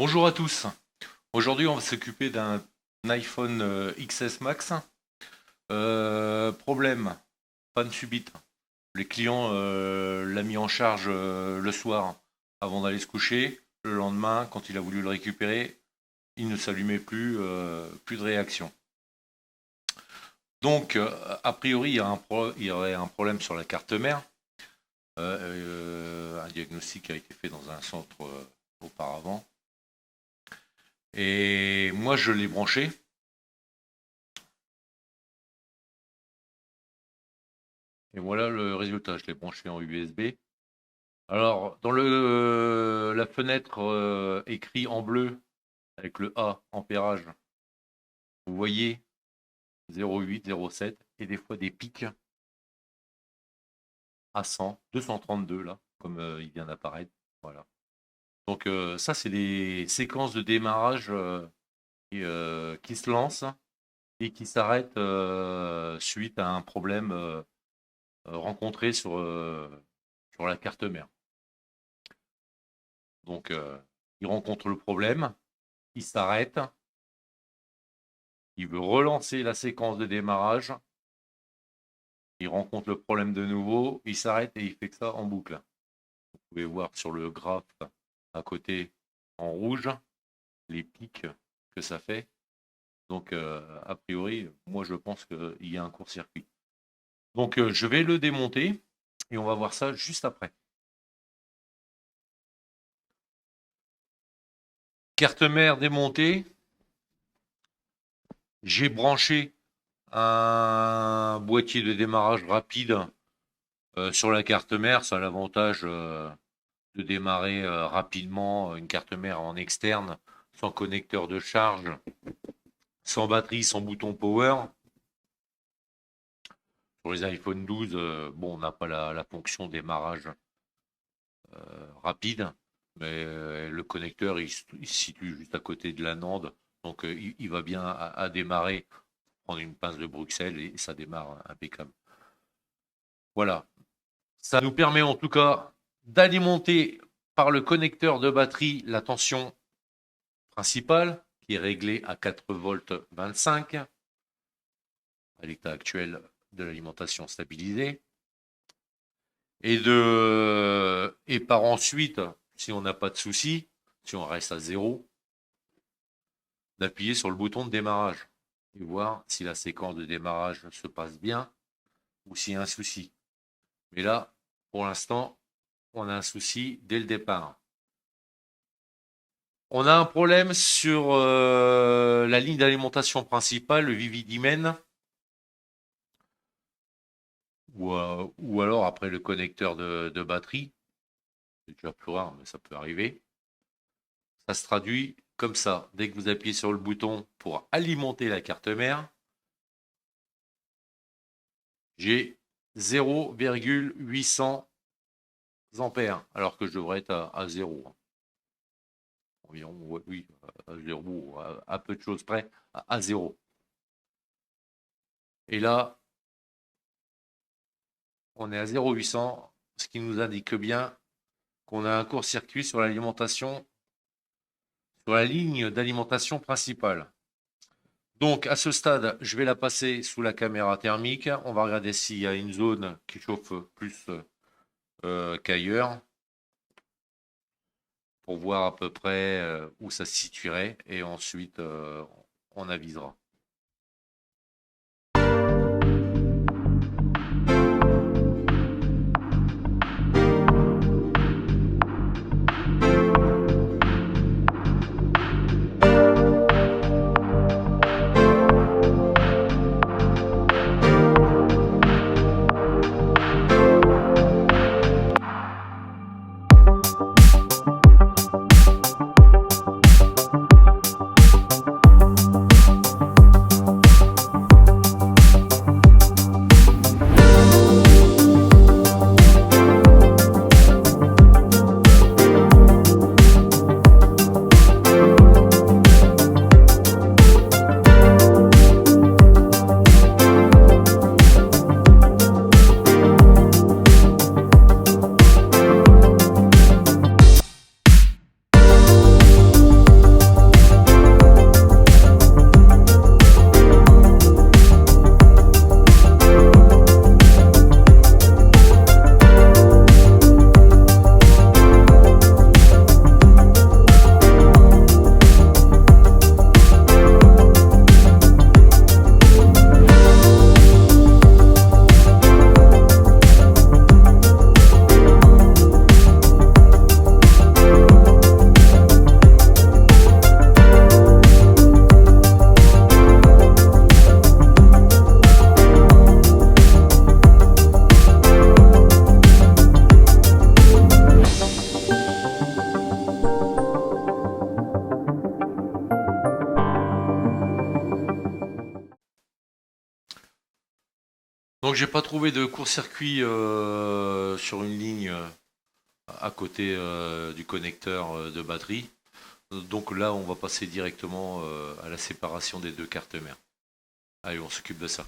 Bonjour à tous. Aujourd'hui, on va s'occuper d'un iPhone XS Max. Problème, panne subite. Les clients l'a mis en charge le soir avant d'aller se coucher. Le lendemain, quand il a voulu le récupérer, il ne s'allumait plus, plus de réaction. Donc, a priori, il y aurait un problème sur la carte mère. Un diagnostic a été fait dans un centre auparavant. Et moi, je l'ai branché. Et voilà le résultat. Je l'ai branché en USB. Alors, dans la fenêtre écrit en bleu avec le A, ampérage, vous voyez 0,8, 0,7 et des fois des pics à 100, 232 là, comme il vient d'apparaître. Voilà. Donc ça, c'est des séquences de démarrage qui se lancent et qui s'arrêtent suite à un problème rencontré sur la carte mère. Donc, il rencontre le problème, il s'arrête, il veut relancer la séquence de démarrage, il rencontre le problème de nouveau, il s'arrête et il fait que ça en boucle. Vous pouvez voir sur le graphe à côté en rouge les pics que ça fait. Donc, a priori, moi je pense qu'il y a un court-circuit. Donc, je vais le démonter et on va voir ça juste après. Carte mère démontée. J'ai branché un boîtier de démarrage rapide sur la carte mère. Ça a l'avantage de démarrer rapidement une carte mère en externe, sans connecteur de charge, sans batterie, sans bouton power. Sur les iPhone 12, bon, on n'a pas la fonction démarrage rapide, mais le connecteur il se situe juste à côté de la NAND, donc il va bien à démarrer, prendre une pince de Bruxelles et ça démarre impeccable. Voilà, ça nous permet en tout cas d'alimenter par le connecteur de batterie la tension principale qui est réglée à 4 volts 25 à l'état actuel de l'alimentation stabilisée. Et par ensuite, si on n'a pas de souci, si on reste à 0, d'appuyer sur le bouton de démarrage et voir si la séquence de démarrage se passe bien ou s'il y a un souci. Mais là, pour l'instant, on a un souci dès le départ. On a un problème sur la ligne d'alimentation principale, le Vividimen, ou alors après le connecteur de batterie. C'est déjà plus rare, mais ça peut arriver. Ça se traduit comme ça. Dès que vous appuyez sur le bouton pour alimenter la carte mère, j'ai 0,800 ampères, alors que je devrais être à 0. Environ, oui, à 0, à peu de choses près, à 0. Et là, on est à 0,800, ce qui nous indique bien qu'on a un court-circuit sur l'alimentation, sur la ligne d'alimentation principale. Donc, à ce stade, je vais la passer sous la caméra thermique. On va regarder s'il y a une zone qui chauffe plus qu'ailleurs, pour voir à peu près où ça se situerait. Et ensuite, on avisera. Donc j'ai pas trouvé de court-circuit sur une ligne à côté du connecteur de batterie. Donc là, on va passer directement à la séparation des deux cartes mères. Allez, on s'occupe de ça.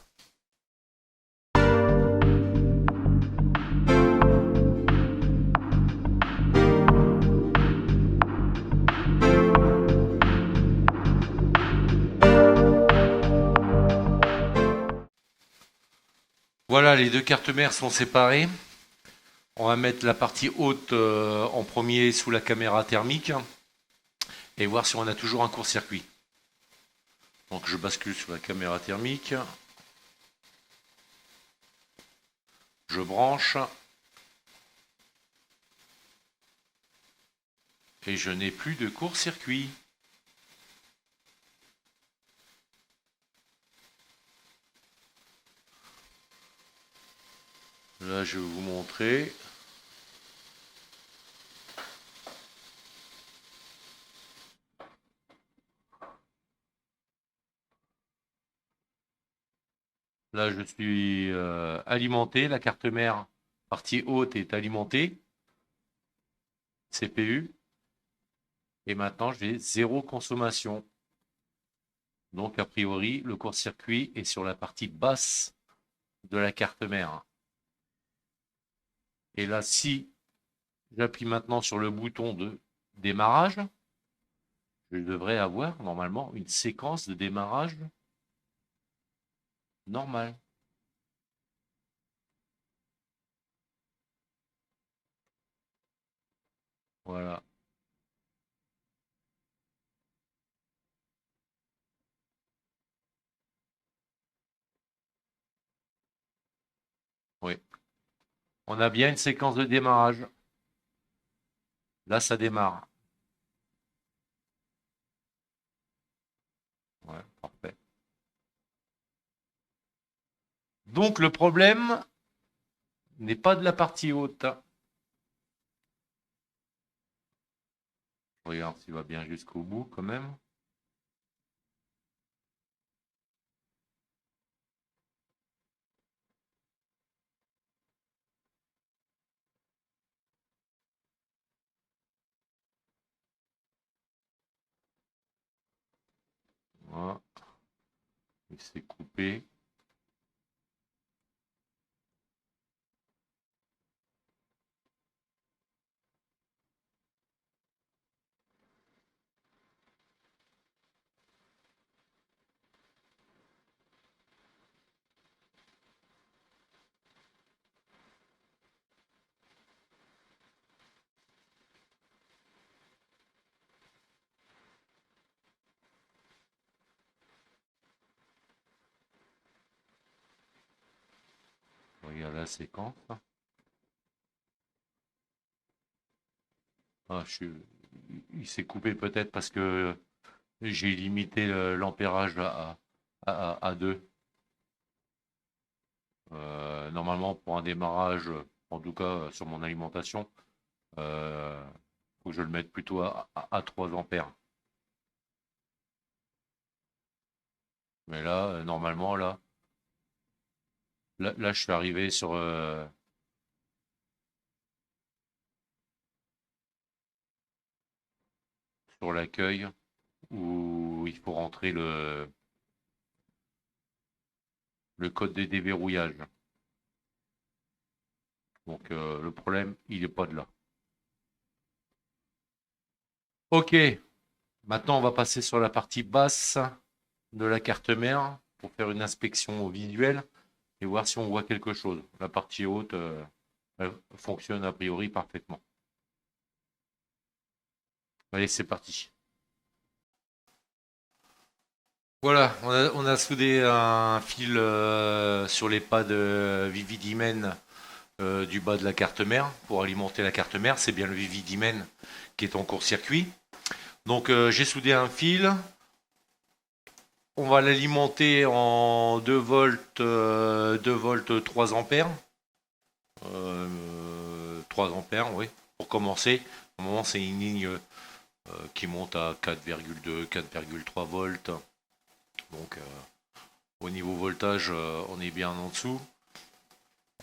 Voilà, les deux cartes mères sont séparées. On va mettre la partie haute en premier sous la caméra thermique et voir si on a toujours un court-circuit. Donc je bascule sur la caméra thermique. Je branche. Et je n'ai plus de court-circuit. Là, je vais vous montrer. Là, je suis alimenté. La carte mère partie haute est alimentée. CPU. Et maintenant, j'ai zéro consommation. Donc, a priori, le court-circuit est sur la partie basse de la carte mère. Et là, si j'appuie maintenant sur le bouton de démarrage, je devrais avoir normalement une séquence de démarrage normale. Voilà. Oui. On a bien une séquence de démarrage. Là, ça démarre. Ouais, parfait. Donc, le problème n'est pas de la partie haute. Je regarde s'il va bien jusqu'au bout quand même. Voilà. Il s'est coupé. Regarde la séquence. Ah, il s'est coupé peut-être parce que j'ai limité l'ampérage à 2. Normalement, pour un démarrage, en tout cas sur mon alimentation, faut que je le mette plutôt à 3 ampères. Mais là, normalement, là, je suis arrivé sur l'accueil où il faut rentrer le code de déverrouillage. Donc le problème, il n'est pas de là. Ok, maintenant on va passer sur la partie basse de la carte mère pour faire une inspection au visuel et voir si on voit quelque chose. La partie haute elle fonctionne a priori parfaitement. Allez, c'est parti. Voilà, on a soudé un fil sur les pads Vividimen du bas de la carte mère pour alimenter la carte mère. C'est bien le Vividimen qui est en court-circuit. Donc j'ai soudé un fil. On va l'alimenter en 2 volts, 2 volts 3 ampères. 3 ampères, oui, pour commencer. Au moment, c'est une ligne qui monte à 4,2, 4,3 volts. Donc au niveau voltage, on est bien en dessous.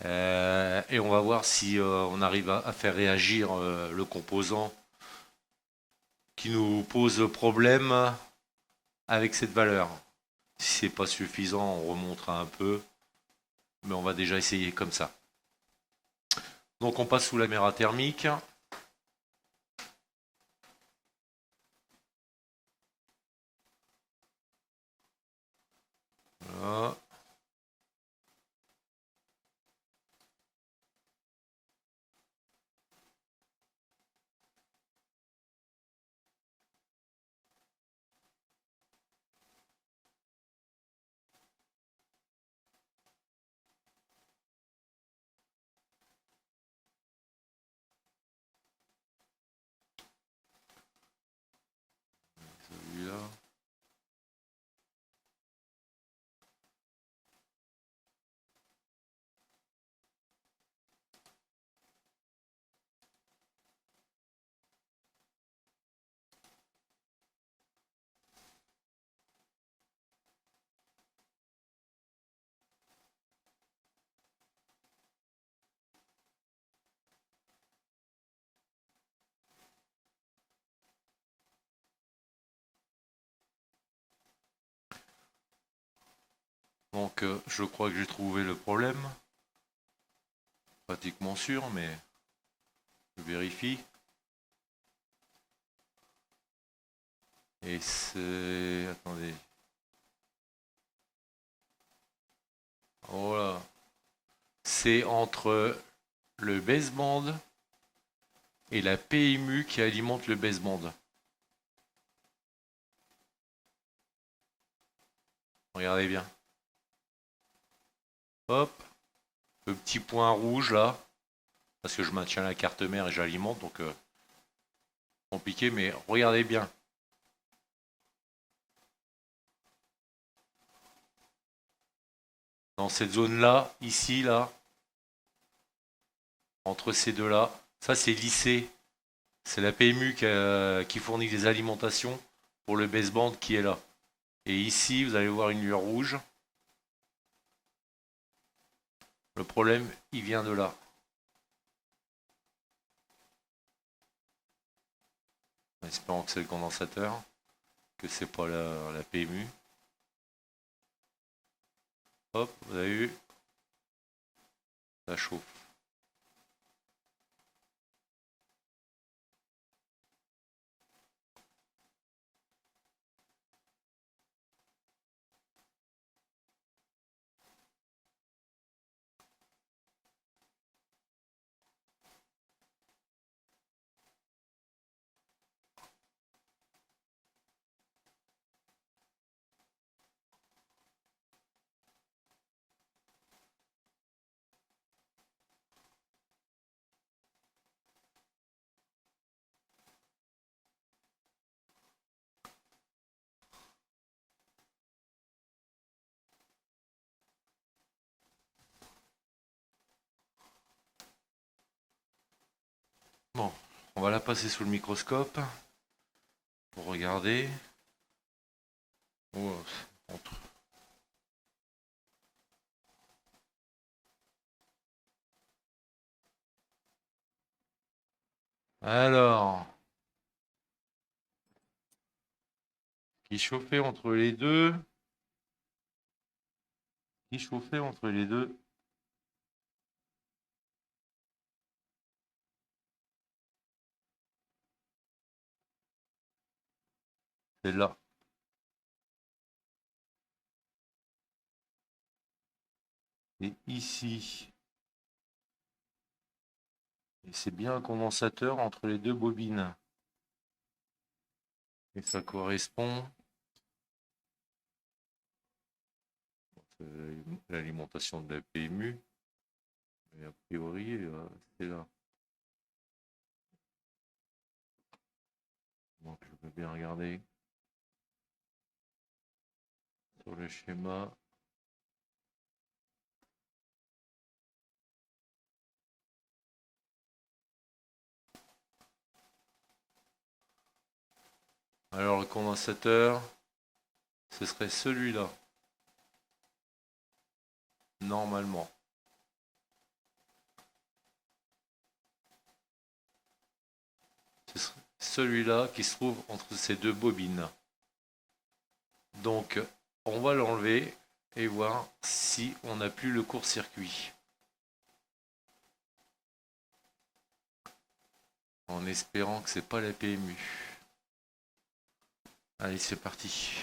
Et on va voir si on arrive à faire réagir le composant qui nous pose problème avec cette valeur. Si c'est pas suffisant, on remontera un peu, mais on va déjà essayer comme ça. Donc on passe sous la caméra thermique. Voilà. Celui-là. Donc je crois que j'ai trouvé le problème. Pratiquement sûr, mais je vérifie. Et c'est... Attendez. Voilà. C'est entre le baseband et la PMU qui alimente le baseband. Regardez bien. Hop. Le petit point rouge là. Parce que je maintiens la carte mère et j'alimente. Donc compliqué, mais regardez bien. Dans cette zone-là, ici, là, entre ces deux-là, ça c'est lissé. C'est la PMU qui fournit des alimentations pour le baseband qui est là. Et ici, vous allez voir une lueur rouge. Le problème, il vient de là. En espérant que c'est le condensateur, que c'est pas la PMU. Hop, vous avez vu, ça chauffe. Bon, on va la passer sous le microscope pour regarder. Oh, alors, qui chauffait entre les deux? Qui chauffait entre les deux? C'est là. Et ici. Et c'est bien un condensateur entre les deux bobines. Et ça correspond à l'alimentation de la PMU. Et a priori, c'est là. Donc je peux bien regarder sur le schéma. Alors le condensateur, ce serait celui-là. Normalement. celui-là qui se trouve entre ces deux bobines. Donc on va l'enlever et voir si on n'a plus le court-circuit. En espérant que c'est pas la PMU. Allez, c'est parti.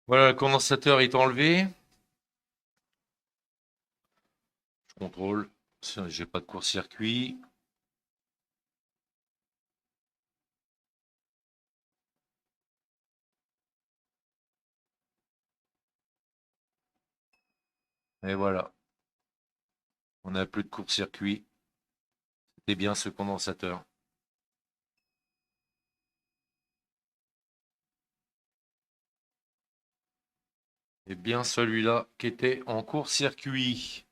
Voilà, le condensateur est enlevé. Je contrôle si j'ai pas de court-circuit. Et voilà. On n'a plus de court-circuit. C'était bien ce condensateur. Et bien celui-là qui était en court-circuit.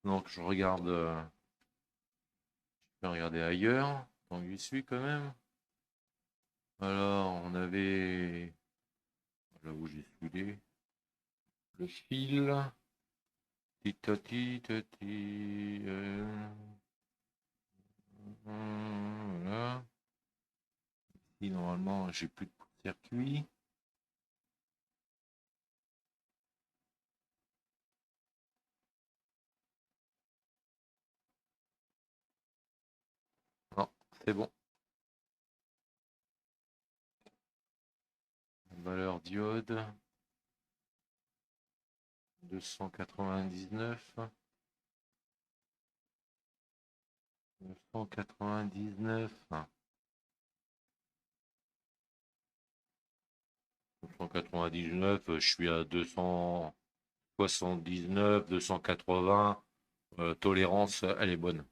Donc je regarde. Je vais regarder ailleurs. Tant que j'y suis quand même. Alors on avait. Là où j'ai soudé. Le fil. Titati, tati. Voilà. Ici normalement j'ai plus de court-circuit. Non, c'est bon. Valeur diode 299 999 999, je suis à 279 280, tolérance elle est bonne,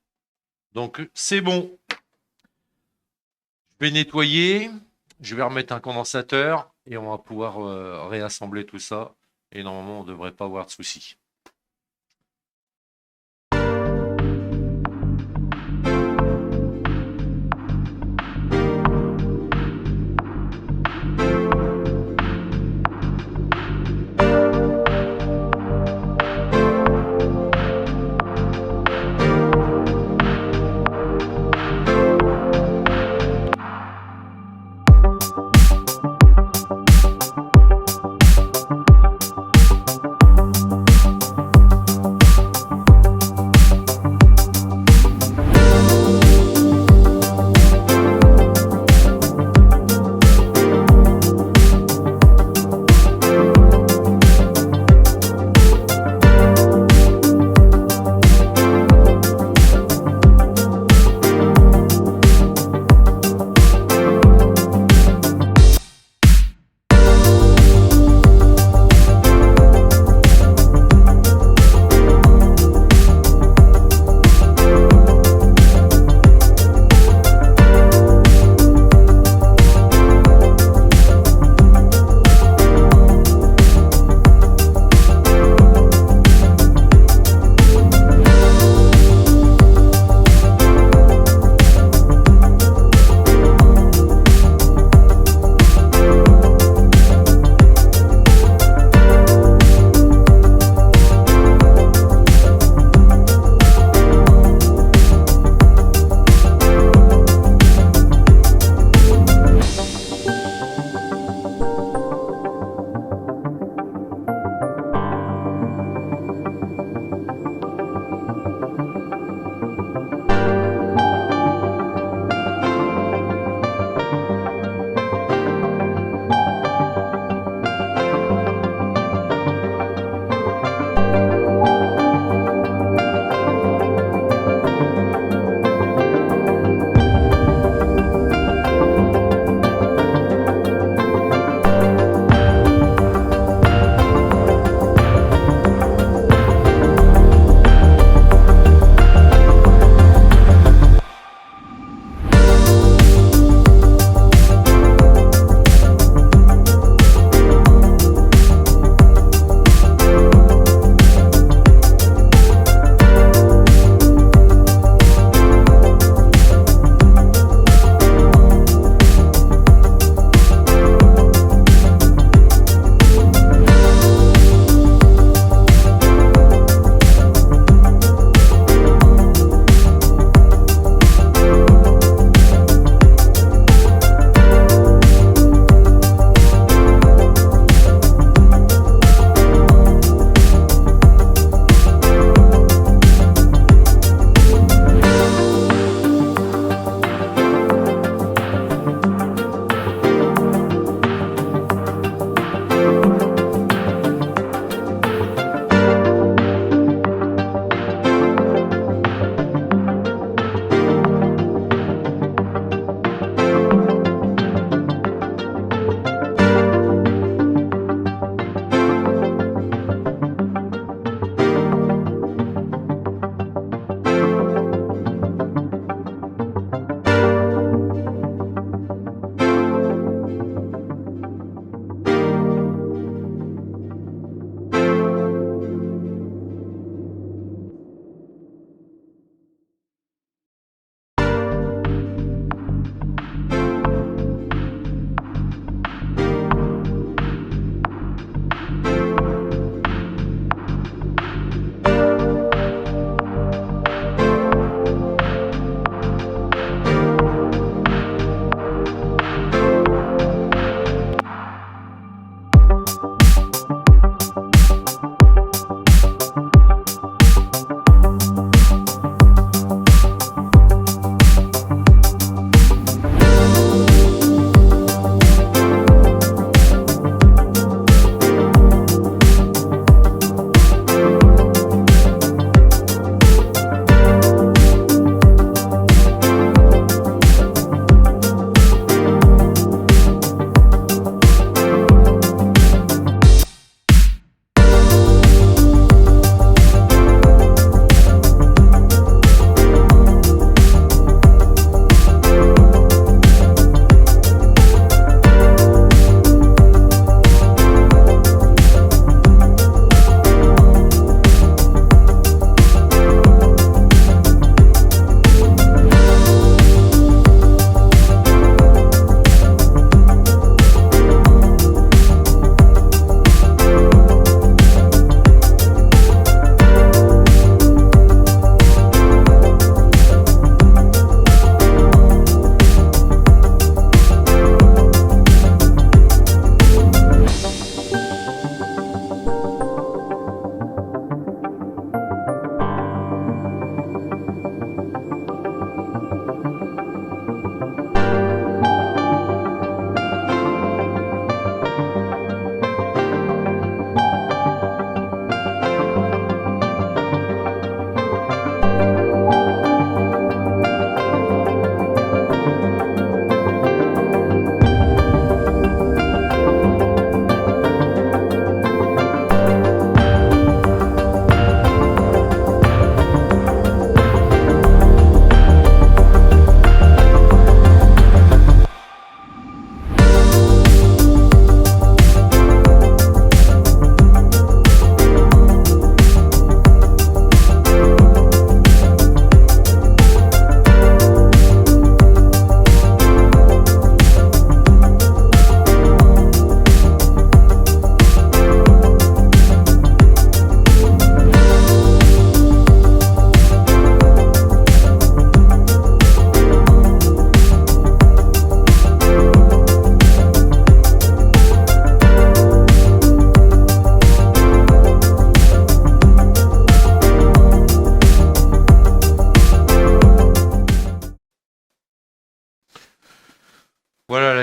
donc c'est bon. Je vais nettoyer, je vais remettre un condensateur et on va pouvoir réassembler tout ça et normalement on ne devrait pas avoir de soucis.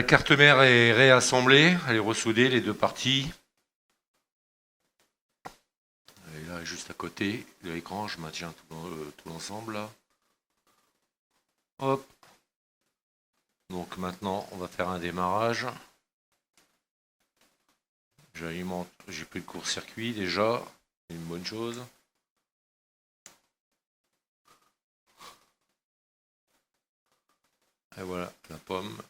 carte mère est réassemblée, elle est ressoudée, les deux parties. Elle est là, juste à côté de l'écran, je maintiens tout l'ensemble là. Hop. Donc maintenant, on va faire un démarrage. J'alimente, j'ai plus de court-circuit déjà, c'est une bonne chose. Et voilà, la pomme.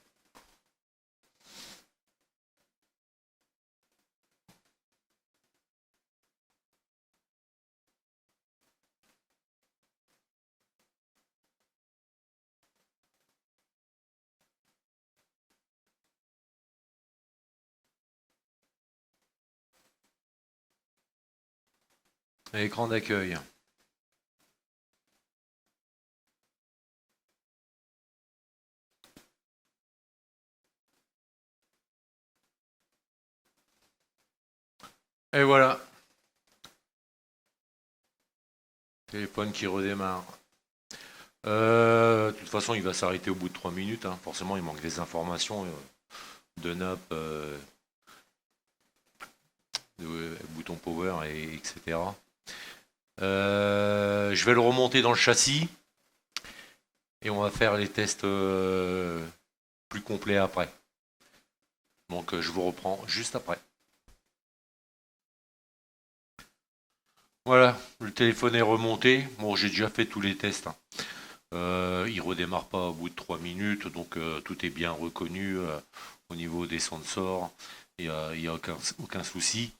Écran d'accueil. Et voilà, téléphone qui redémarre. De toute façon, il va s'arrêter au bout de 3 minutes, hein. Forcément, il manque des informations de NAP, de bouton power, etc. Je vais le remonter dans le châssis et on va faire les tests plus complets après. Donc, je vous reprends juste après. Voilà, le téléphone est remonté. Bon, j'ai déjà fait tous les tests, hein. Il redémarre pas au bout de 3 minutes, donc tout est bien reconnu au niveau des sensors. Il n'y a aucun souci.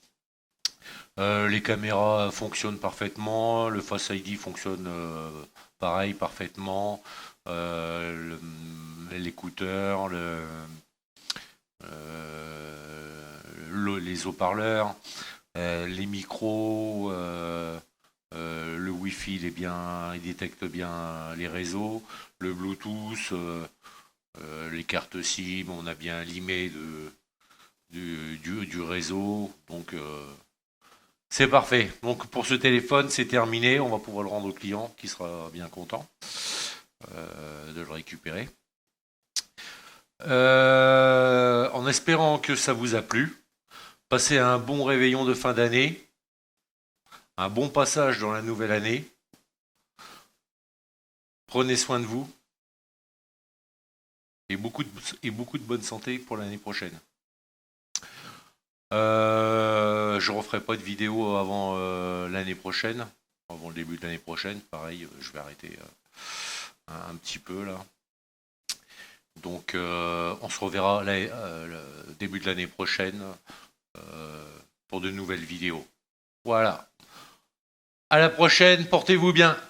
Les caméras fonctionnent parfaitement, le Face ID fonctionne pareil parfaitement. L'écouteur, les haut-parleurs, les micros, le Wi-Fi, il détecte bien les réseaux, le Bluetooth, les cartes SIM, on a bien limé du réseau, donc c'est parfait. Donc pour ce téléphone, c'est terminé, on va pouvoir le rendre au client qui sera bien content de le récupérer. En espérant que ça vous a plu, passez un bon réveillon de fin d'année, un bon passage dans la nouvelle année. Prenez soin de vous et beaucoup de bonne santé pour l'année prochaine. Je referai pas de vidéo avant l'année prochaine, avant le début de l'année prochaine. Pareil, je vais arrêter un petit peu là. Donc, on se reverra le début de l'année prochaine pour de nouvelles vidéos. Voilà. À la prochaine, portez-vous bien.